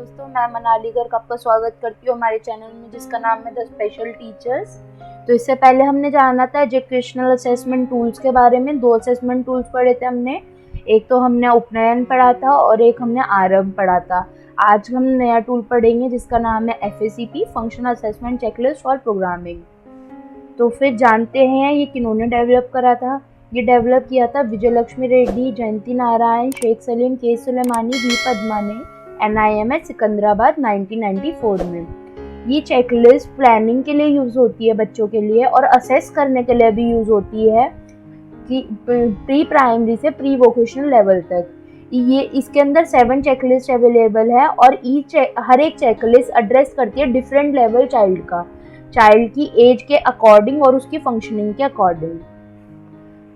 दोस्तों, मैं मनाली गर्ग आपका स्वागत करती हूँ हमारे चैनल में जिसका नाम है द स्पेशल टीचर्स। तो इससे पहले हमने जाना था एजुकेशनल असेसमेंट टूल्स के बारे में। 2 असेसमेंट टूल्स पढ़े थे हमने। एक तो हमने उपनयन पढ़ा था और एक हमने आरंभ पढ़ा था। आज हम नया टूल पढ़ेंगे जिसका नाम है FACP, functional assessment checklist for programming. तो फिर जानते हैं ये किन्होंने डेवलप करा था। ये डेवलप किया था विजय लक्ष्मी रेड्डी, जयंती नारायण, शेख सलीम, के सुलेमानी, वी पद्मा ने NIMH सिकंदराबाद 1994 में। ये चेकलिस्ट प्लानिंग के लिए यूज़ होती है बच्चों के लिए, और असेस करने के लिए भी यूज़ होती है कि प्री प्राइमरी से प्री वोकेशनल लेवल तक। ये इसके अंदर 7 चेकलिस्ट अवेलेबल है और हर एक चेकलिस्ट एड्रेस करती है डिफरेंट लेवल चाइल्ड की एज के अकॉर्डिंग और उसकी फंक्शनिंग के अकॉर्डिंग।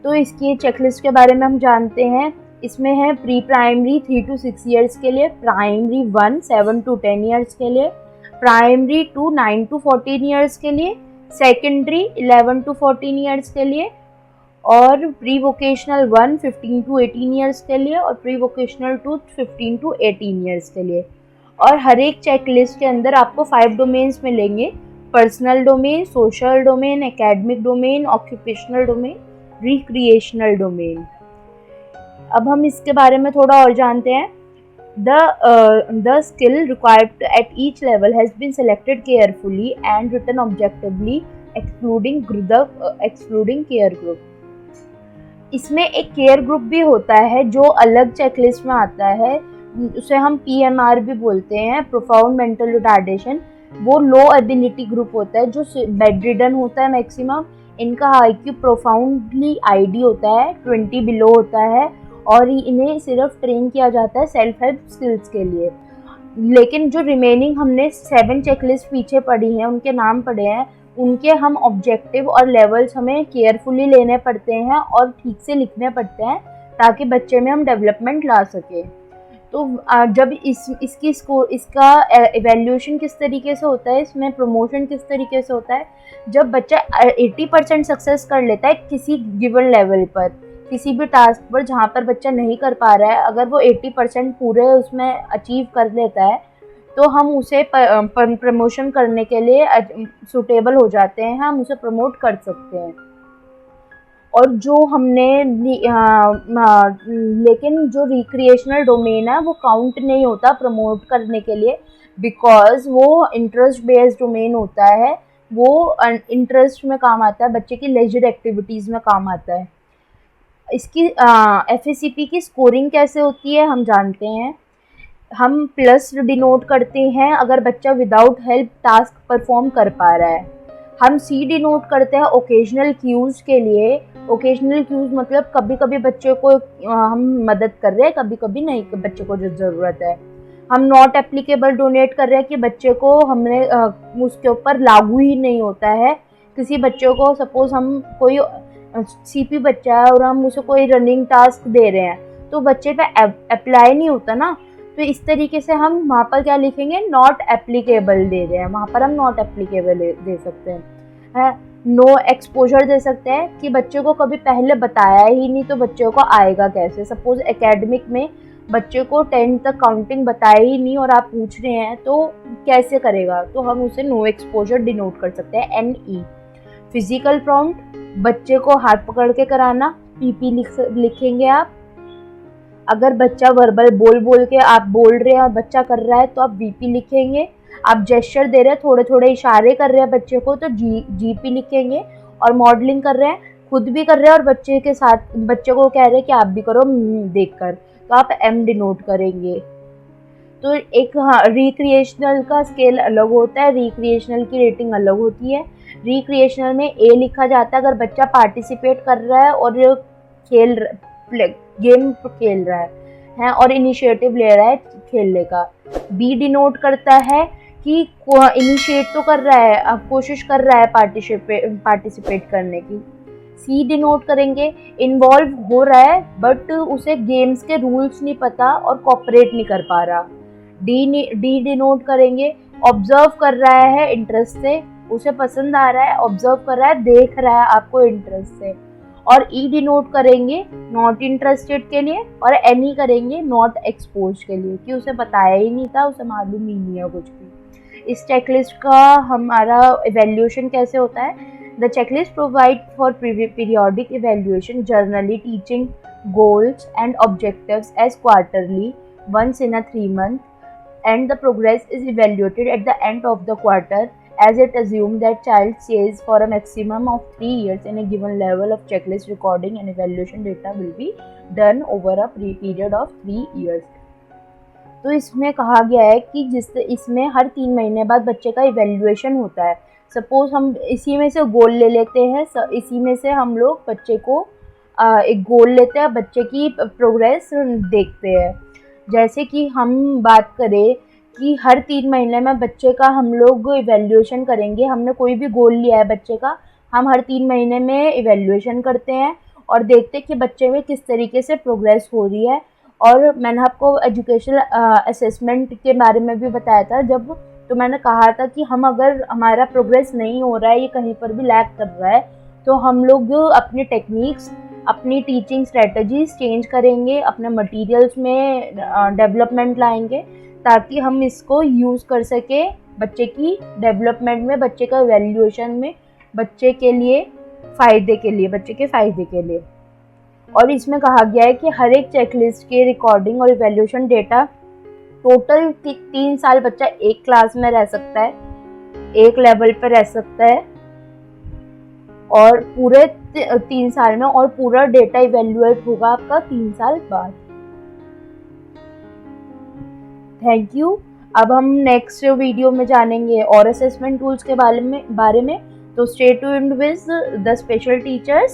तो इसकी चेकलिस्ट के बारे में हम जानते हैं। इसमें है प्री प्राइमरी 3 to 6 ईयर्स के लिए, प्राइमरी 1 7 to 10 ईयर्स के लिए, प्राइमरी 2 9 to 14 ईयर्स के लिए, सेकेंडरी 11 to 14 ईयर्स के लिए, और प्री वोकेशनल 1 15 to 18 ईयर्स के लिए, और प्री वोकेशनल 2 15 to 18 ईयर्स के लिए। और हर एक चेकलिस्ट के अंदर आपको 5 डोमेन्स मिलेंगे: personal domain, social domain, academic domain, occupational domain, recreational domain. अब हम इसके बारे में थोड़ा और जानते हैं। The skill required at each level has been selected carefully and written objectively, excluding care group. इसमें एक केयर ग्रुप भी होता है जो अलग चेकलिस्ट में आता है, उसे हम PMR भी बोलते हैं, प्रोफाउंड मेंटल रिटार्डेशन। वो लो एबिलिटी ग्रुप होता है जो बेड रिडन होता है मैक्सिमम। इनका IQ प्रोफाउंडली ID होता है, 20 बिलो होता है, और इन्हें सिर्फ ट्रेन किया जाता है सेल्फ हेल्प स्किल्स के लिए। लेकिन जो रिमेनिंग हमने 7 चेकलिस्ट पीछे पढ़ी हैं, उनके नाम पढ़े हैं, उनके हम ऑब्जेक्टिव और लेवल्स हमें केयरफुली लेने पड़ते हैं और ठीक से लिखने पड़ते हैं ताकि बच्चे में हम डेवलपमेंट ला सकें। तो जब इसका एवेल्यूशन किस तरीके से होता है, इसमें प्रमोशन किस तरीके से होता है, जब बच्चा 80% सक्सेस कर लेता है किसी गिवन लेवल पर, किसी भी टास्क पर जहाँ पर बच्चा नहीं कर पा रहा है, अगर वो 80% पूरे उसमें अचीव कर लेता है तो हम उसे प्रमोशन करने के लिए सूटेबल हो जाते हैं, हम उसे प्रमोट कर सकते हैं। और जो हमने लेकिन जो रिक्रिएशनल डोमेन है वो काउंट नहीं होता प्रमोट करने के लिए, बिकॉज वो इंटरेस्ट बेस्ड डोमेन होता है। वो इंटरेस्ट में काम आता है, बच्चे की लेजर एक्टिविटीज़ में काम आता है। इसकी FACP की स्कोरिंग कैसे होती है हम जानते हैं। हम प्लस डिनोट करते हैं अगर बच्चा विदाउट हेल्प टास्क परफॉर्म कर पा रहा है। हम C डिनोट करते हैं ओकेजनल क्यूज़ के लिए। ओकेजनल क्यूज़ मतलब कभी कभी बच्चे को हम मदद कर रहे हैं, कभी कभी नहीं, बच्चे को जो ज़रूरत है। हम नॉट एप्लीकेबल डोनेट कर रहे हैं कि बच्चे को हमने उसके ऊपर लागू ही नहीं होता है। किसी बच्चे को सपोज हम कोई CP बच्चा है और हम उसे कोई रनिंग टास्क दे रहे हैं तो बच्चे पे अप्लाई नहीं होता ना, तो इस तरीके से हम वहाँ पर क्या लिखेंगे, नॉट एप्लीकेबल दे रहे हैं, वहाँ पर हम नॉट एप्लीकेबल दे सकते हैं। नो एक्सपोजर दे सकते हैं कि बच्चे को कभी पहले बताया ही नहीं तो बच्चे को आएगा कैसे। सपोज एकेडमिक में बच्चे को 10 तक काउंटिंग बताया ही नहीं और आप पूछ रहे हैं तो कैसे करेगा, तो हम उसे नो एक्सपोजर डिनोट कर सकते हैं, NE। फिजिकल प्रॉम्प्ट, बच्चे को हाथ पकड़ के कराना, PP लिखेंगे आप। अगर बच्चा वर्बल बोल के आप बोल रहे हैं और बच्चा कर रहा है तो आप VP लिखेंगे। आप जेस्चर दे रहे हैं, थोड़े थोड़े इशारे कर रहे हैं बच्चे को तो GP लिखेंगे। और मॉडलिंग कर रहे हैं, खुद भी कर रहे हैं और बच्चे के साथ बच्चे को कह रहे हैं कि आप भी करो देखकर, तो आप M डिनोट करेंगे। तो एक रिक्रिएशनल का स्केल अलग होता है, रिक्रिएशनल की रेटिंग अलग होती है। रिक्रिएशनल में A लिखा जाता है अगर बच्चा पार्टिसिपेट कर रहा है और गेम खेल रहा है और इनिशिएटिव ले रहा है खेलने का। B डिनोट करता है कि इनिशिएट तो कर रहा है, अब कोशिश कर रहा है पार्टिसिपेट करने की। C डिनोट करेंगे इन्वॉल्व हो रहा है बट उसे गेम्स के रूल्स नहीं पता और कोऑपरेट नहीं कर पा रहा। D डिनोट करेंगे ऑब्जर्व कर रहा है इंटरेस्ट से, उसे पसंद आ रहा है, ऑब्जर्व कर रहा है, देख रहा है आपको इंटरेस्ट से। और ई डिनोट करेंगे नॉट इंटरेस्टेड के लिए, और एनी करेंगे नॉट एक्सपोज के लिए, कि उसे बताया ही नहीं था, उसे मालूम ही नहीं है कुछ भी। इस चेकलिस्ट का हमारा इवेल्यूएशन कैसे होता है? The checklist provide for periodic evaluation, generally teaching goals and objectives as quarterly, once in a 3 month, and the progress is evaluated at the end of the quarter, as it assumes that child stays for a maximum of 3 years in a given level of checklist recording and evaluation data will be done over a period of 3 years. तो इसमें कहा गया है कि जिससे इसमें हर 3 महीने बाद बच्चे का इवेल्युएशन होता है। सपोज हम इसी में से गोल ले लेते हैं, इसी में से हम लोग बच्चे को एक गोल लेते हैं, बच्चे की प्रोग्रेस देखते हैं। जैसे कि हम बात करें कि हर 3 महीने में बच्चे का हम लोग इवेल्युएशन करेंगे। हमने कोई भी गोल लिया है बच्चे का, हम हर 3 महीने में इवेल्युएशन करते हैं और देखते हैं कि बच्चे में किस तरीके से प्रोग्रेस हो रही है। और मैंने आपको एजुकेशनल असेसमेंट के बारे में भी बताया था जब, तो मैंने कहा था कि हम अगर हमारा प्रोग्रेस नहीं हो रहा है, ये कहीं पर भी लैग कर रहा है, तो हम लोग अपनी टेक्निक्स, अपनी टीचिंग स्ट्रेटजीज चेंज करेंगे, अपने मटेरियल्स में डेवलपमेंट लाएंगे, ताकि हम इसको यूज़ कर सके बच्चे की डेवलपमेंट में, बच्चे का इवैल्यूएशन में, बच्चे के लिए फ़ायदे के लिए, बच्चे के फ़ायदे के लिए। और इसमें कहा गया है कि हर एक चेकलिस्ट के रिकॉर्डिंग और इवैल्यूएशन डेटा, टोटल 3 साल बच्चा एक क्लास में रह सकता है, एक लेवल पर रह सकता है, और पूरे 3 साल में, और पूरा डेटा इवैल्यूएट होगा आपका 3 साल बाद। Thank you. अब हम नेक्स्ट वीडियो में जानेंगे और असेसमेंट टूल्स के बारे में। तो stay tuned with the special teachers.